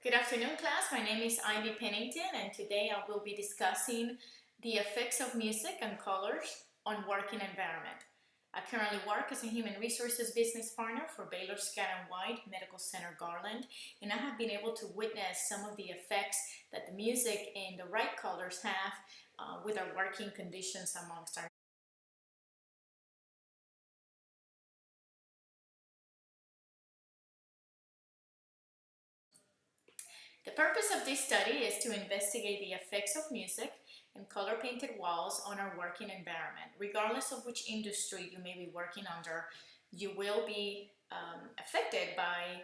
Good afternoon, class. My name is Ivy Pennington, and today I will be discussing the effects of music and colors on working environment. I currently work as a human resources business partner for Baylor Scott & White Medical Center Garland, and I have been able to witness some of the effects that the music and the right colors have with our working conditions amongst our. The purpose of this study is to investigate the effects of music and color-painted walls on our working environment. Regardless of which industry you may be working under, you will be affected by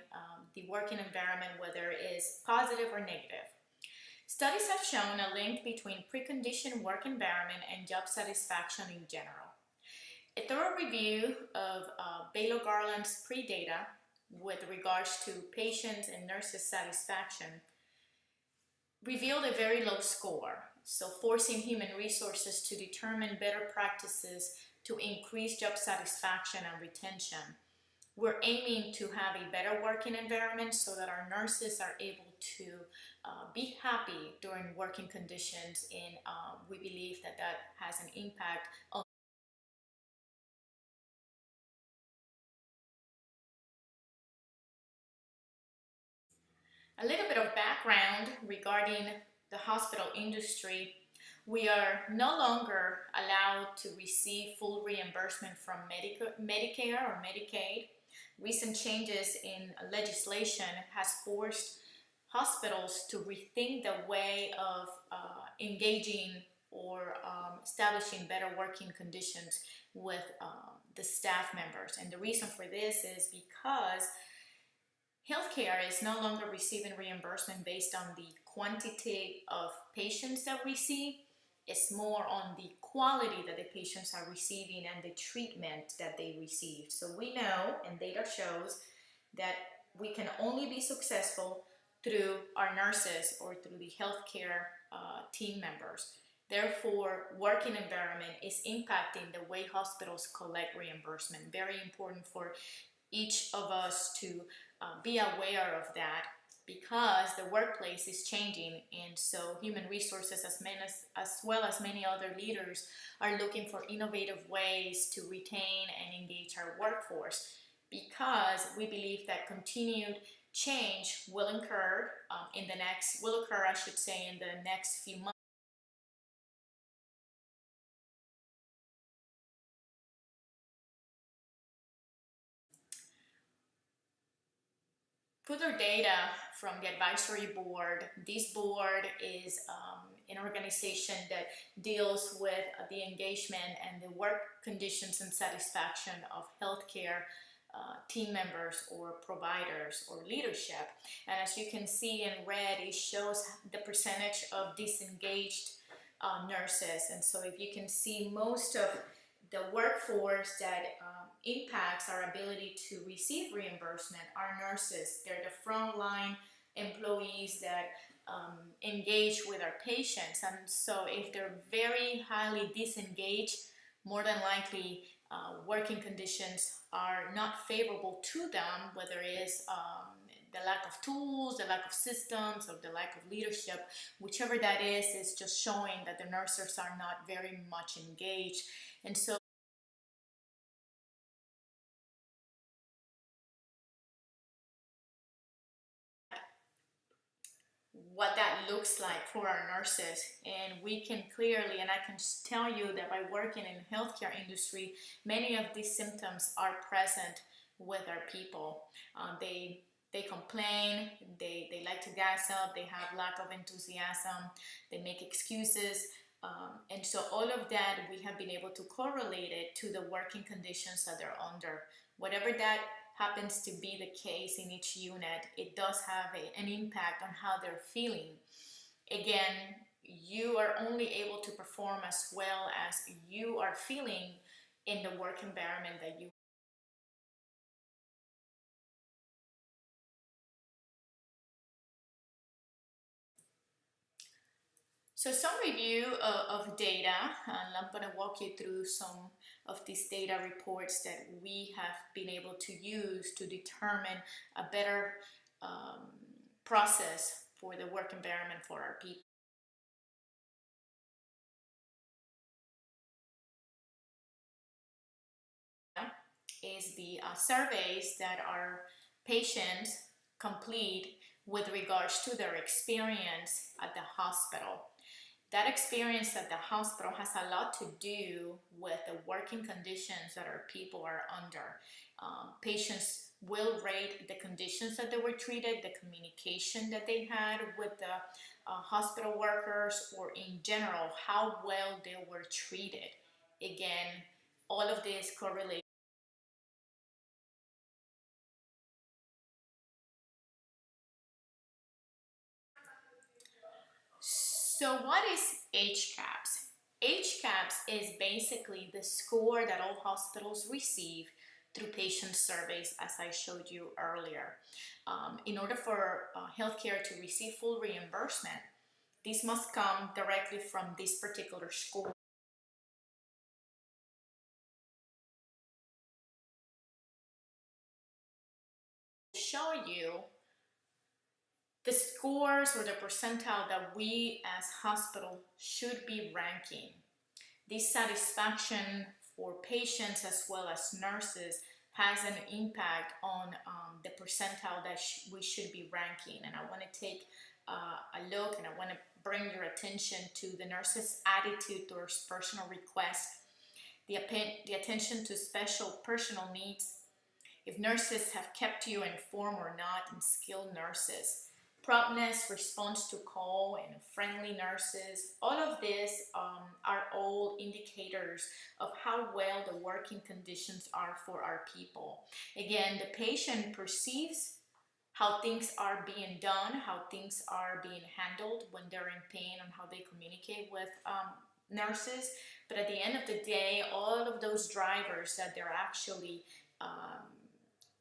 the working environment, whether it is positive or negative. Studies have shown a link between preconditioned work environment and job satisfaction in general. A thorough review of Baylor Garland's pre-data with regards to patients and nurses' satisfaction revealed a very low score, so forcing human resources to determine better practices to increase job satisfaction and retention. We're aiming to have a better working environment so that our nurses are able to be happy during working conditions, and we believe that that has an impact on a little bit of background regarding the hospital industry. We are no longer allowed to receive full reimbursement from Medicare or Medicaid. Recent changes in legislation has forced hospitals to rethink the way of engaging or establishing better working conditions with the staff members. And the reason for this is because healthcare is no longer receiving reimbursement based on the quantity of patients that we see. It's more on the quality that the patients are receiving and the treatment that they receive. So we know, and data shows, that we can only be successful through our nurses or through the healthcare team members. Therefore, working environment is impacting the way hospitals collect reimbursement. Very important for each of us to be aware of that, because the workplace is changing, and so human resources as well as many other leaders are looking for innovative ways to retain and engage our workforce, because we believe that continued change will occur in the next few months. Further data from the advisory board. This board is an organization that deals with the engagement and the work conditions and satisfaction of healthcare team members or providers or leadership. And as you can see in red, it shows the percentage of disengaged nurses. And so if you can see, most of the workforce that impacts our ability to receive reimbursement are nurses. They're the frontline employees that engage with our patients. And so if they're very highly disengaged, more than likely working conditions are not favorable to them, whether it is the lack of tools, the lack of systems, or the lack of leadership. Whichever that is just showing that the nurses are not very much engaged. And so what that looks like for our nurses, and we can clearly, and I can tell you that by working in the healthcare industry, many of these symptoms are present with our people. They complain, they like to gas up, they have lack of enthusiasm, they make excuses, and so all of that, we have been able to correlate it to the working conditions that they're under. Whatever that happens to be the case in each unit, it does have an impact on how they're feeling. Again, you are only able to perform as well as you are feeling in the work environment that you. So some review of data, and I'm going to walk you through some of these data reports that we have been able to use to determine a better process for the work environment for our people is the surveys that our patients complete with regards to their experience at the hospital. That experience at the hospital has a lot to do with the working conditions that our people are under. Patients will rate the conditions that they were treated, the communication that they had with the hospital workers, or in general, how well they were treated. Again, all of this correlates. So what is HCAHPS? HCAHPS is basically the score that all hospitals receive through patient surveys, as I showed you earlier. In order for healthcare to receive full reimbursement, this must come directly from this particular score. Show you the scores or the percentile that we as hospital should be ranking. This satisfaction for patients as well as nurses has an impact on the percentile that we should be ranking. And I want to take a look, and I want to bring your attention to the nurses' attitude towards personal requests, the attention to special personal needs, if nurses have kept you informed or not, and skilled nurses, promptness, response to call, and friendly nurses. All of this are all indicators of how well the working conditions are for our people. Again, the patient perceives how things are being done, how things are being handled when they're in pain, and how they communicate with nurses. But at the end of the day, all of those drivers that they're actually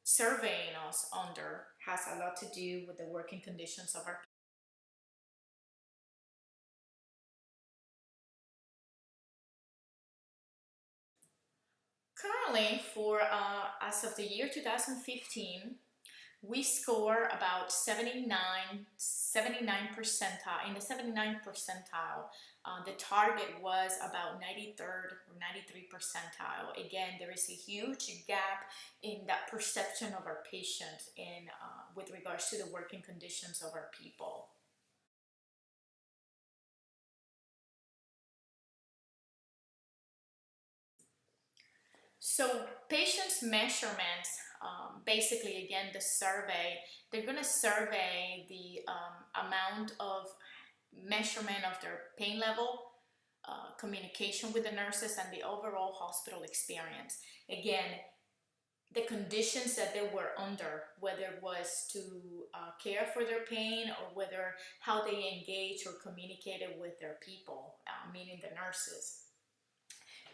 surveying us under has a lot to do with the working conditions of our people. Currently, for as of the year 2015, we score about 79 percentile. In the 79 percentile, the target was about 93rd or 93 percentile. Again, there is a huge gap in that perception of our patients in with regards to the working conditions of our people. So patients' measurements, basically again the survey, they're going to survey the amount of measurement of their pain level, communication with the nurses, and the overall hospital experience. Again, the conditions that they were under, whether it was to care for their pain, or whether how they engaged or communicated with their people, meaning the nurses.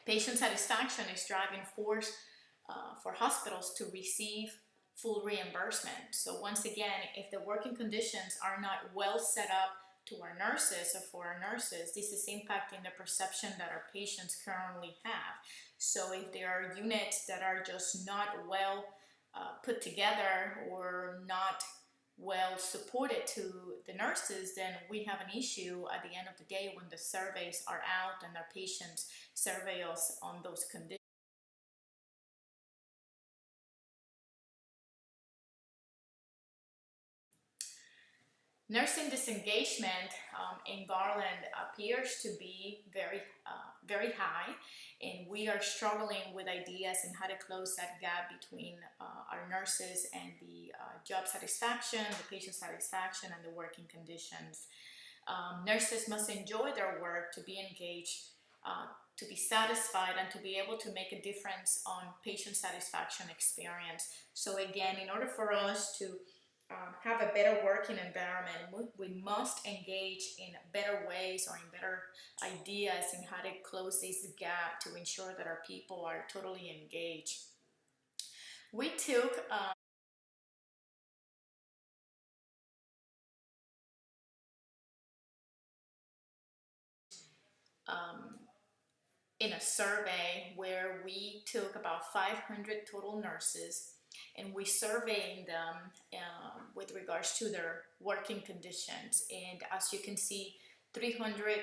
Patient satisfaction is driving force for hospitals to receive full reimbursement. So once again, if the working conditions are not well set up to our nurses or for our nurses, this is impacting the perception that our patients currently have. So if there are units that are just not well put together or not well supported to the nurses, then we have an issue at the end of the day when the surveys are out and our patients survey us on those conditions. Nursing disengagement in Garland appears to be very high, and we are struggling with ideas in how to close that gap between our nurses and the job satisfaction, the patient satisfaction, and the working conditions. Nurses must enjoy their work to be engaged, to be satisfied, and to be able to make a difference on patient satisfaction experience. So again, in order for us to have a better working environment, we must engage in better ways or in better ideas in how to close this gap to ensure that our people are totally engaged. We took um, in a survey where we took about 500 total nurses, and we surveying them with regards to their working conditions. And as you can see, 300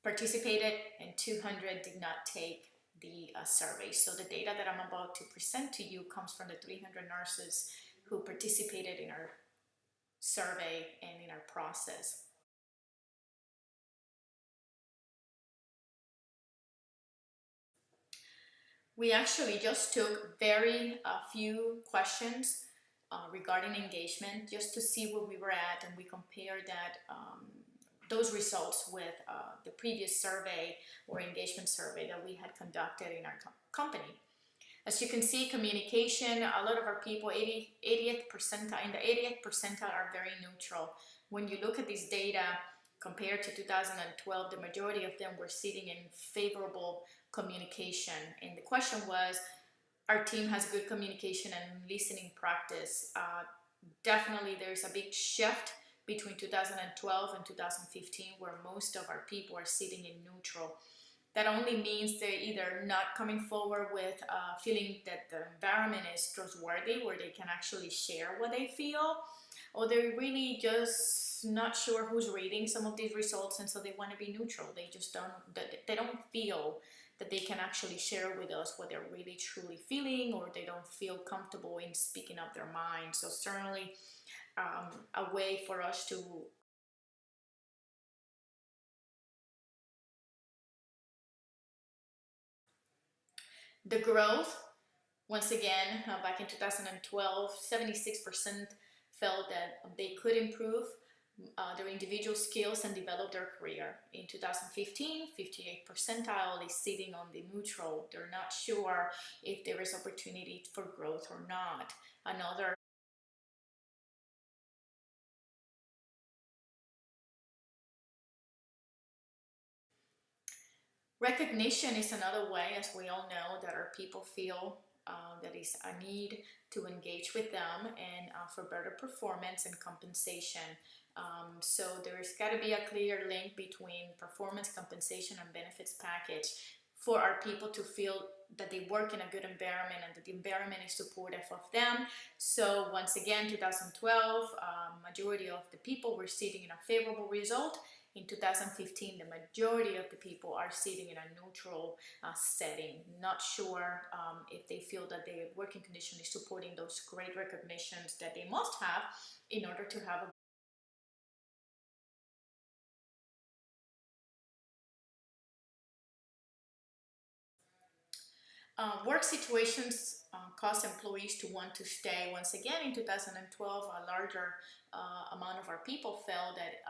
participated and 200 did not take the survey. So the data that I'm about to present to you comes from the 300 nurses who participated in our survey and in our process. We actually just took very few questions regarding engagement just to see where we were at, and we compared that those results with the previous survey or engagement survey that we had conducted in our company. As you can see, communication, a lot of our people, 80th percentile, in the 80th percentile are very neutral. When you look at this data compared to 2012, the majority of them were sitting in favorable communication. And the question was, our team has good communication and listening practice. Definitely there's a big shift between 2012 and 2015 where most of our people are sitting in neutral. That only means they're either not coming forward with feeling that the environment is trustworthy, where they can actually share what they feel, or they're really just not sure who's reading some of these results, and so they want to be neutral. They just don't feel that they can actually share with us what they're really truly feeling, or they don't feel comfortable in speaking up their mind. So certainly a way for us to the growth. Once again, back in 2012, 76% felt that they could improve their individual skills and develop their career. In 2015, 58 percentile is sitting on the neutral. They're not sure if there is opportunity for growth or not. Another recognition is another way, as we all know, that our people feel that is a need to engage with them and for better performance and compensation. So there's got to be a clear link between performance, compensation, and benefits package for our people to feel that they work in a good environment and that the environment is supportive of them. So once again, 2012, majority of the people were sitting in a favorable result. In 2015, the majority of the people are sitting in a neutral setting, not sure if they feel that their working condition is supporting those great recognitions that they must have in order to have a work situations cause employees to want to stay. Once again, in 2012, a larger amount of our people felt that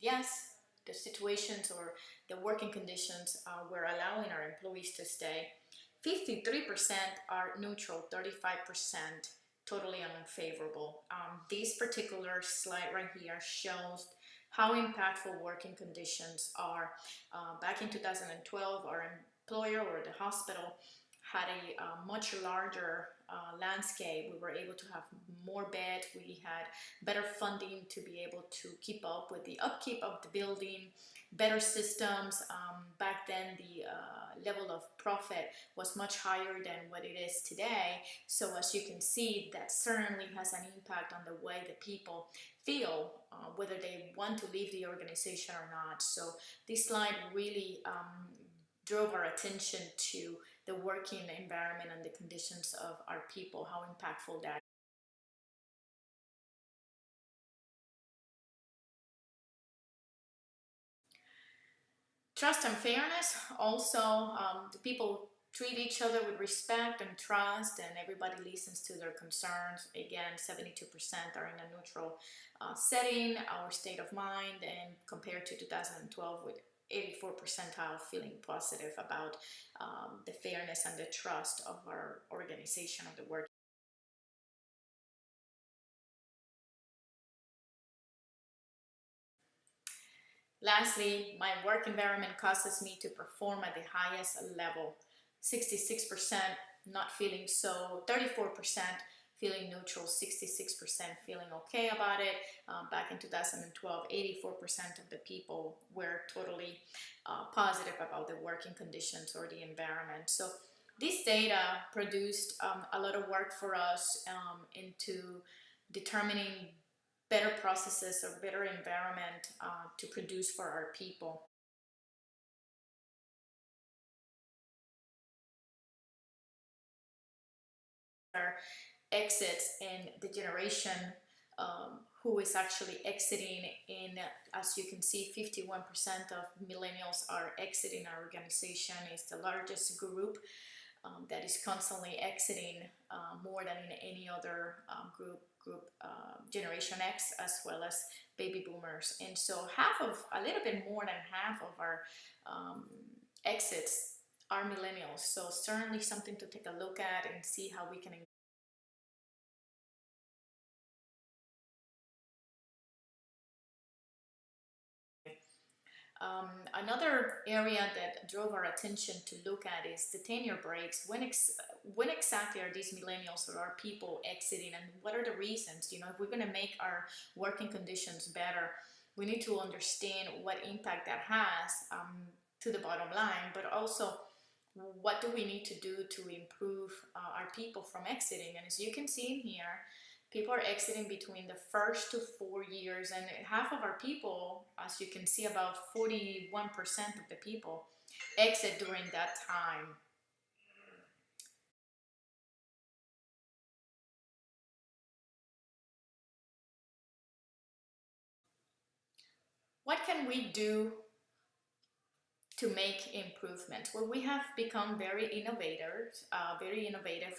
yes, the situations or the working conditions were allowing our employees to stay. 53% are neutral, 35% totally unfavorable. This particular slide right here shows how impactful working conditions are. Back in 2012, our employer or the hospital had a much larger landscape. We were able to have more beds. We had better funding to be able to keep up with the upkeep of the building, better systems. Back then, the level of profit was much higher than what it is today. So as you can see, that certainly has an impact on the way the people feel, whether they want to leave the organization or not. So this slide really drove our attention to the working environment and the conditions of our people, how impactful that is. Trust and fairness. Also, the people treat each other with respect and trust, and everybody listens to their concerns. Again, 72% are in a neutral setting. Our state of mind, and compared to 2012 with 84 percentile feeling positive about the fairness and the trust of our organization of the work. Lastly, my work environment causes me to perform at the highest level. 66% not feeling so, 34% feeling neutral, 66% feeling okay about it. Back in 2012, 84% of the people were totally positive about the working conditions or the environment. So This data produced a lot of work for us into determining better processes or better environment to produce for our people. Our exits and the generation who is actually exiting in, as you can see, 51% of millennials are exiting our organization. Is the largest group that is constantly exiting, more than in any other group Generation X as well as baby boomers. And so a little bit more than half of our exits are millennials. So certainly something to take a look at and see how we can another area that drove our attention to look at is the tenure breaks. When exactly are these millennials or our people exiting, and what are the reasons? You know, if we're going to make our working conditions better, we need to understand what impact that has to the bottom line, but also what do we need to do to improve our people from exiting. And as you can see in here, people are exiting between the first to 4 years, and half of our people, as you can see, about 41% of the people exit during that time. What can we do to make improvements? Well, we have become very innovative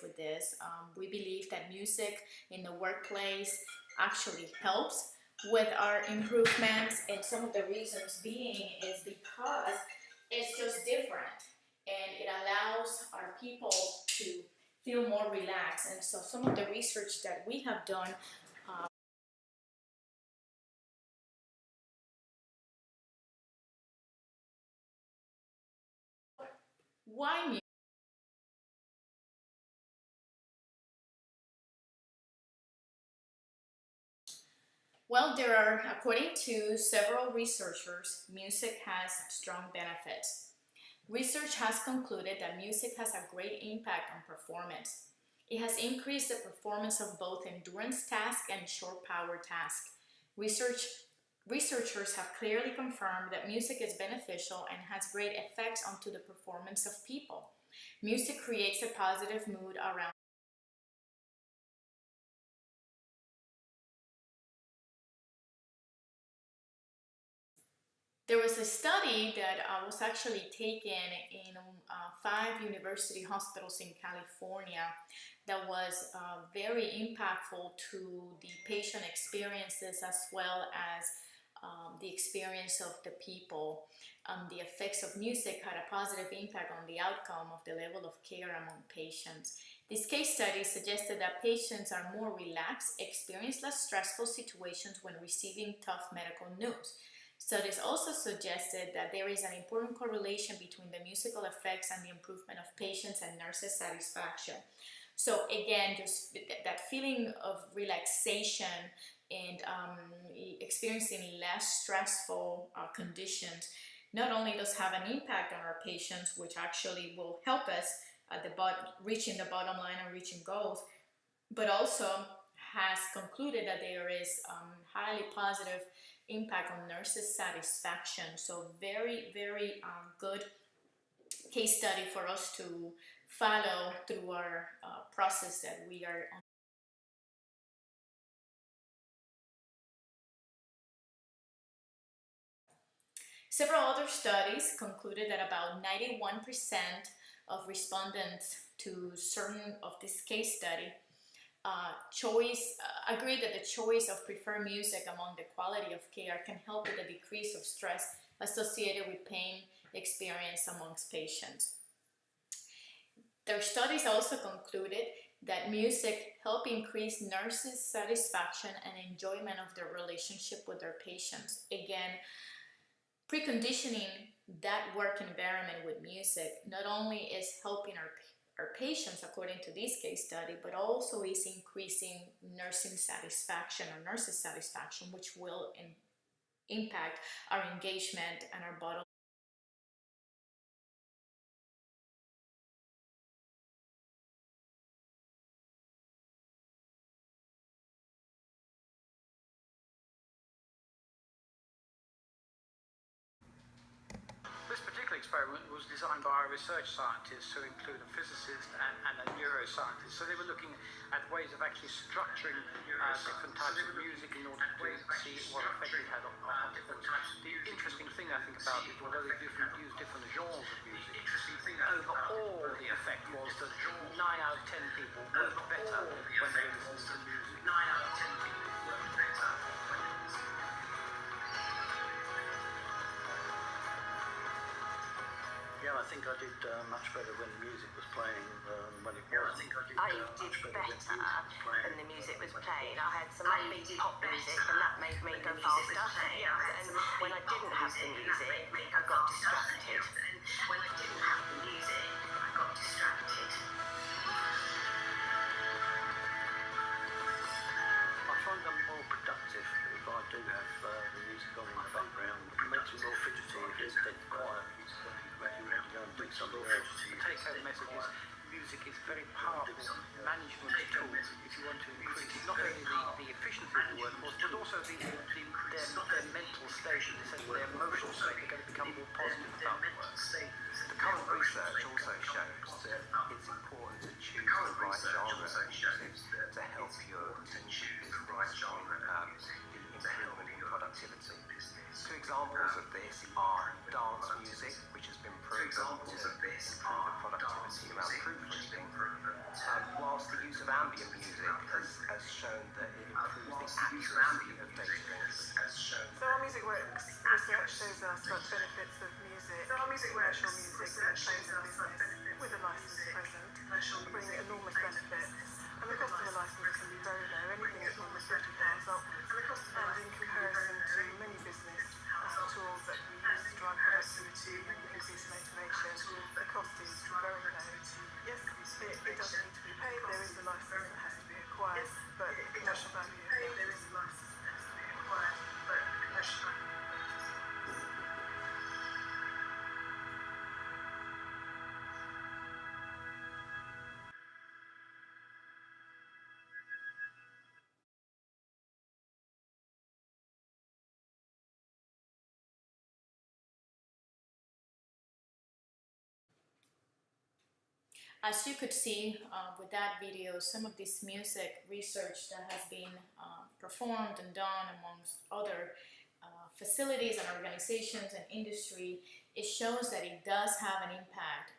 with this. We believe that music in the workplace actually helps with our improvements, and some of the reasons being is because it's just different and it allows our people to feel more relaxed. And so some of the research that we have done, why music? Well, there are, according to several researchers, music has strong benefits. Research has concluded that music has a great impact on performance. It has increased the performance of both endurance tasks and short power tasks. Researchers have clearly confirmed that music is beneficial and has great effects onto the performance of people. Music creates a positive mood around. There was a study that was actually taken in 5 university hospitals in California that was very impactful to the patient experiences as well as the experience of the people. The effects of music had a positive impact on the outcome of the level of care among patients. This case study suggested that patients are more relaxed, experience less stressful situations when receiving tough medical news. Studies also suggested that there is an important correlation between the musical effects and the improvement of patients' and nurses' satisfaction. So again, just that feeling of relaxation and experiencing less stressful conditions not only does have an impact on our patients, which actually will help us at the reaching the bottom line and reaching goals, but also has concluded that there is highly positive impact on nurses' satisfaction. So very, very good case study for us to follow through our process that we are on. Several other studies concluded that about 91% of respondents to certain of this case study agreed that the choice of preferred music among the quality of care can help with the decrease of stress associated with pain experienced amongst patients. Their studies also concluded that music helped increase nurses' satisfaction and enjoyment of their relationship with their patients. Again, preconditioning that work environment with music not only is helping our patients according to this case study, but also is increasing nursing satisfaction or nurses satisfaction, which will impact our engagement and our bottom experiment was designed by our research scientists, who include a physicist and a neuroscientist. So they were looking at ways of actually structuring different types of music in order to see what effect it had on participants. The interesting thing I think about it, although they used different genres of music, overall the effect was that 9 out of 10 people worked better when they listened to music. 9 out of 10 people worked better when they listened. Yeah, I think I did much better when the music was playing than when it wasn't. I did better when the music was playing. I had some upbeat pop music and that made me go faster. And when I didn't have the music, I got distracted. When I didn't have the music, I got distracted. I find I'm more productive if I do have the music on in the background. It makes me more fidgety if it's dead quiet. You have to go and do something else. The take-home message is music is a very powerful management tool if you want to increase not only the efficiency of the workforce, but also their mental state, their emotional state. They're going to become more positive about the work. The current research also shows that it's important to choose the right genre of music to help your team business improvement in productivity. Two examples of this are dance music, which has been proven to improve the productivity around proofreading, whilst the use of ambient music has shown that it improves the accuracy of data entry. So our music works research shows us that benefits of music, commercial music that plays in business with a license present, bring enormous benefits. And the cost of a license can be very low, anything from £50 up, and in comparison to many business tools that we use to drive productivity and increase motivation, the cost is very low. Yes, it does need to be paid, there is a license that has to be acquired, but the commercial value of that is As you could see with that video, some of this music research that has been performed and done amongst other facilities and organizations and industry, it shows that it does have an impact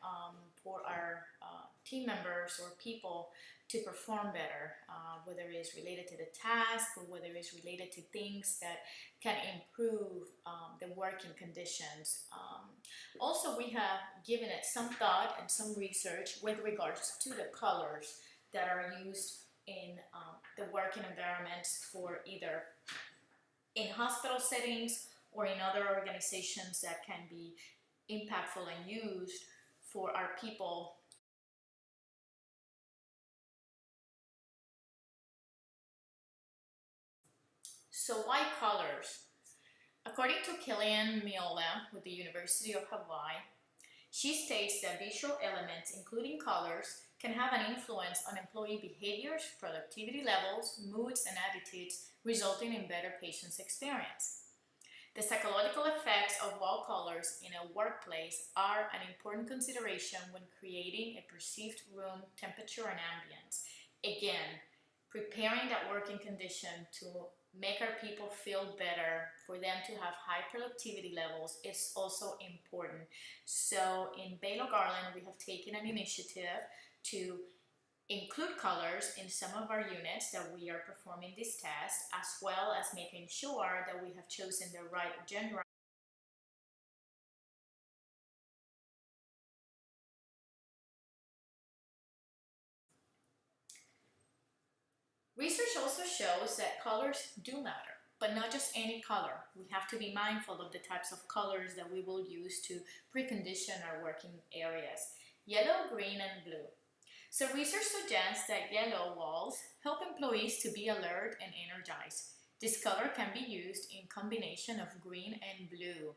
for our team members or people to perform better, whether it's related to the task or whether it's related to things that can improve the working conditions. Also, we have given it some thought and some research with regards to the colors that are used in the working environments for either in hospital settings or in other organizations that can be impactful and used for our people. So why colors? According to Killian Miola with the University of Hawaii, she states that visual elements, including colors, can have an influence on employee behaviors, productivity levels, moods, and attitudes, resulting in better patient's experience. The psychological effects of wall colors in a workplace are an important consideration when creating a perceived room temperature and ambience. Again, preparing that working condition to make our people feel better, for them to have high productivity levels, is also important. So in Baylor Garland, we have taken an initiative to include colors in some of our units that we are performing this test, as well as making sure that we have chosen the right gender. Research also shows that colors do matter, but not just any color. We have to be mindful of the types of colors that we will use to precondition our working areas: yellow, green, and blue. So research suggests that yellow walls help employees to be alert and energized. This color can be used in combination of green and blue.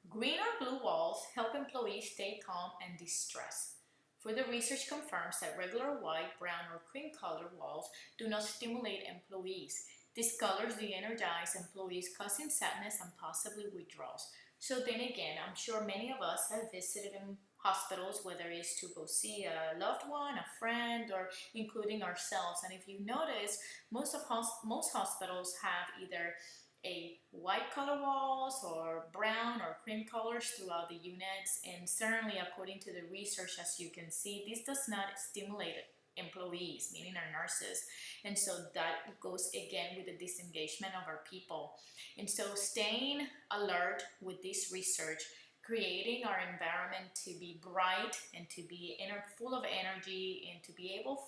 Green or blue walls help employees stay calm and distressed. Further research confirms that regular white, brown, or cream colored walls do not stimulate employees. These colors de-energize employees, causing sadness and possibly withdrawals. So then again, I'm sure many of us have visited in hospitals, whether it's to go see a loved one, a friend, or including ourselves. And if you notice, most hospitals have either a white color walls or brown or cream colors throughout the units. And certainly, according to the research, as you can see, this does not stimulate employees, meaning our nurses. And so that goes again with the disengagement of our people. And so staying alert with this research, creating our environment to be bright and to be full of energy and to be able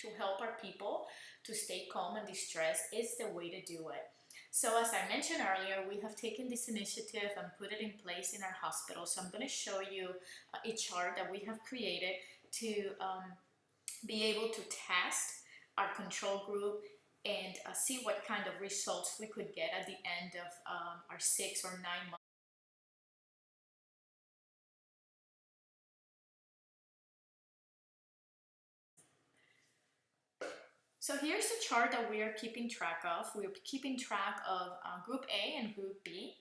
to help our people to stay calm and distressed is the way to do it. So as I mentioned earlier, we have taken this initiative and put it in place in our hospital. So I'm going to show you a chart that we have created to be able to test our control group and see what kind of results we could get at the end of our 6 or 9 months. So here's the chart that we are keeping track of. We're keeping track of Group A and Group B.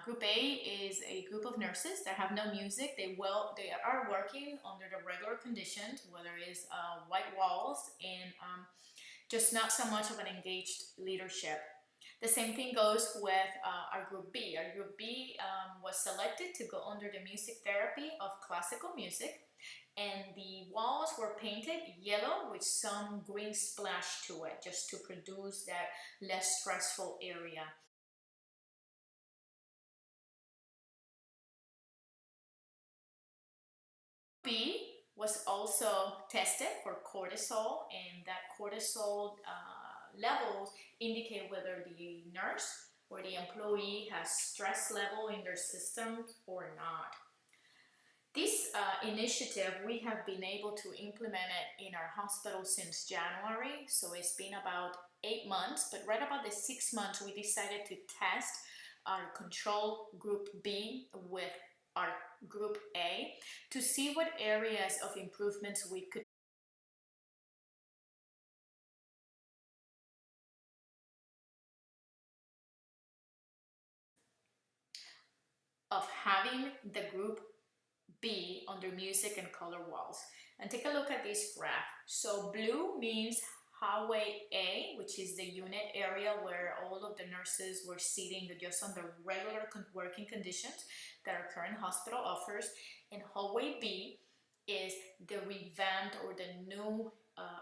Group A is a group of nurses that have no music. They are working under the regular conditions, whether it's white walls and just not so much of an engaged leadership. The same thing goes with our Group B. Our Group B was selected to go under the music therapy of classical music, and the walls were painted yellow with some green splash to it, just to produce that less stressful area. B was also tested for cortisol, and that cortisol levels indicate whether the nurse or the employee has stress level in their system or not. This initiative, we have been able to implement it in our hospital since January, so it's been about 8 months, but right about the 6 months we decided to test our control group B with our group A to see what areas of improvements we could of having the group B under music and color walls. And take a look at this graph. So blue means hallway A, which is the unit area where all of the nurses were sitting just under regular working conditions that our current hospital offers. And hallway B is the revamped or the new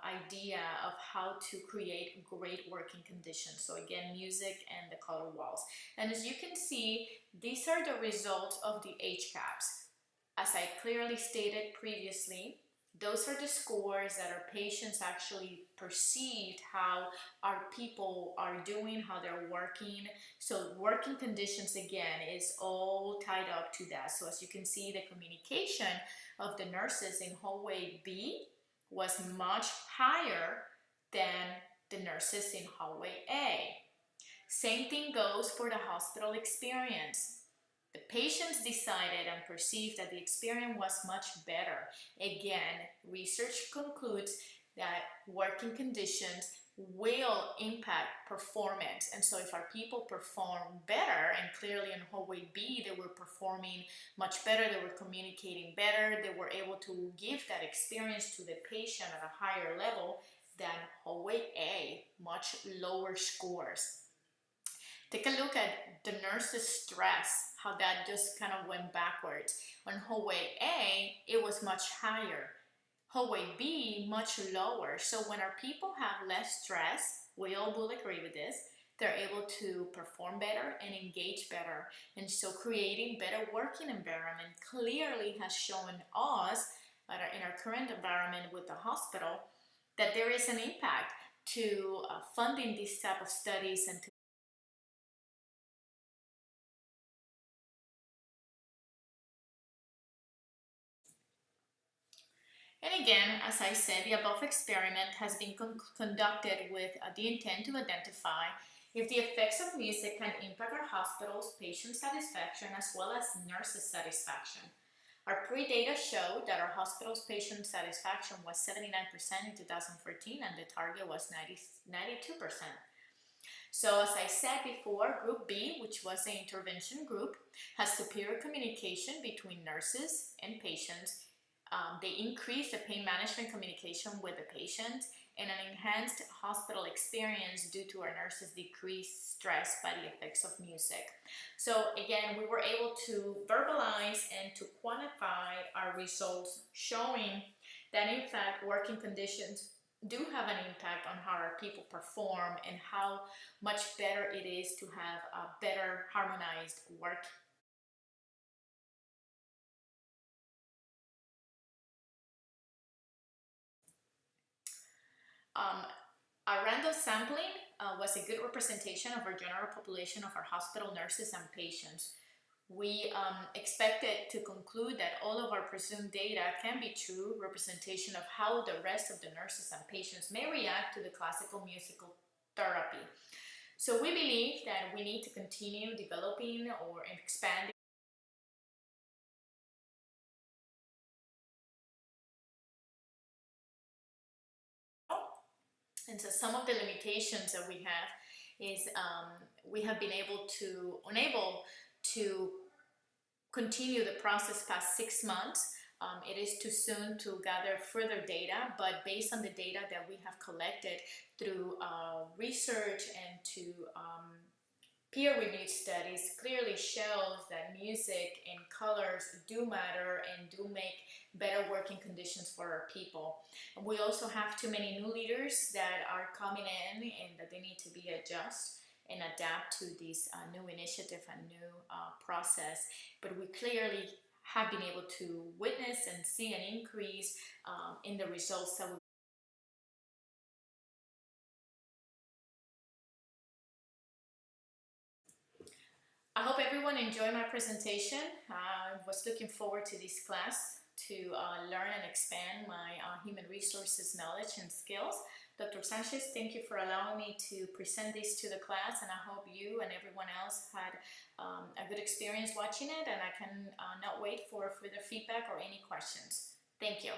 idea of how to create great working conditions. So again, music and the color walls. And as you can see, these are the results of the HCAHPS. As I clearly stated previously, those are the scores that our patients actually perceived how our people are doing, how they're working. So working conditions, again, is all tied up to that. So as you can see, the communication of the nurses in hallway B was much higher than the nurses in hallway A. Same thing goes for the hospital experience. The patients decided and perceived that the experience was much better. Again, research concludes that working conditions will impact performance. And so if our people perform better, and clearly in hallway B, they were performing much better, they were communicating better, they were able to give that experience to the patient at a higher level than hallway A, much lower scores. Take a look at the nurse's stress, how that just kind of went backwards. On hallway A, it was much higher. Hallway B, much lower. So when our people have less stress, we all will agree with this, they're able to perform better and engage better. And so creating better working environment clearly has shown us, in our current environment with the hospital, that there is an impact to funding these type of studies and to And again, as I said, the above experiment has been conducted with the intent to identify if the effects of music can impact our hospital's patient satisfaction as well as nurses' satisfaction. Our pre-data showed that our hospital's patient satisfaction was 79% in 2014 and the target was 92%. So as I said before, Group B, which was the intervention group, has superior communication between nurses and patients. They increase the pain management communication with the patient and an enhanced hospital experience due to our nurses' decreased stress by the effects of music. So again, we were able to verbalize and to quantify our results, showing that in fact working conditions do have an impact on how our people perform and how much better it is to have a better harmonized work. Our random sampling was a good representation of our general population of our hospital nurses and patients. We expected to conclude that all of our presumed data can be true representation of how the rest of the nurses and patients may react to the classical musical therapy. So we believe that we need to continue developing or expanding and so some of the limitations that we have is we have been unable to continue the process past 6 months. It is too soon to gather further data, but based on the data that we have collected through research and to peer-reviewed studies, clearly shows that music and colors do matter and do make better working conditions for our people. And we also have too many new leaders that are coming in and that they need to be adjusted and adapt to this new initiative and new process. But we clearly have been able to witness and see an increase in the results that we I hope everyone enjoyed my presentation. I was looking forward to this class to learn and expand my human resources knowledge and skills. Dr. Sanchez, thank you for allowing me to present this to the class, and I hope you and everyone else had a good experience watching it, and I can not wait for further feedback or any questions. Thank you.